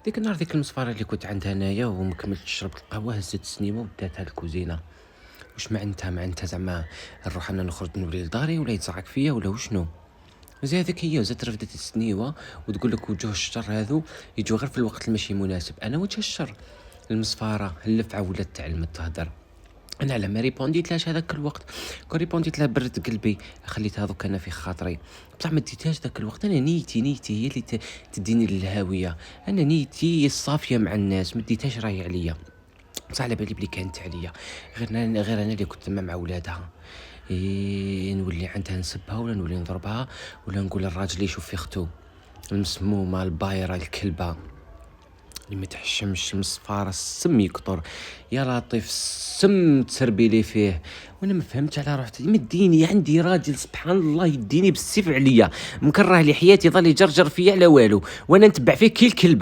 ديك النهار ديك المصفارة اللي كنت عندها أنايا وما كملتش شربت القهوة هزت السنيمة وداتها للكوزينة. واش معناتها زعما نروح أنا نخرج نولي لداري ولا يتزعق فيا ولا وشنو؟ زي هذيك هي زات رفدت السنيوة وتقول لك وجوه الشر هذو يجوا غير في الوقت الماشي مناسب. أنا وجه الشر المصفارة اللفعة ولات تعلمت تهدر. انا على ما ريبونديت لاش هذاك الوقت كون ريبونديت لها برد قلبي خليت هذوك انا في خاطري بصح ما ديتهاش ذاك الوقت. انا نيتي هي اللي تديني للهاويه. انا نيتي الصافيه مع الناس ما ديتهاش راهي عليا بصح على بالي بلي كانت عليا. غير انا اللي كنت مع ولادها. نولي عندها نسبها ولا نولي نضربها ولا نقول الراجل يشوف في اختو المسمومه البايره الكلبه اللي ما تحشمش المصفارة السم يكطر. يا لطيف السم تسربي لي فيه. وانا ما فهمتش على روحتي مديني عندي راجل سبحان الله يديني بالسيف عليا مكره لي حياتي ظل يجرجر فيا على والو وانا نتبع فيه كي الكلبه.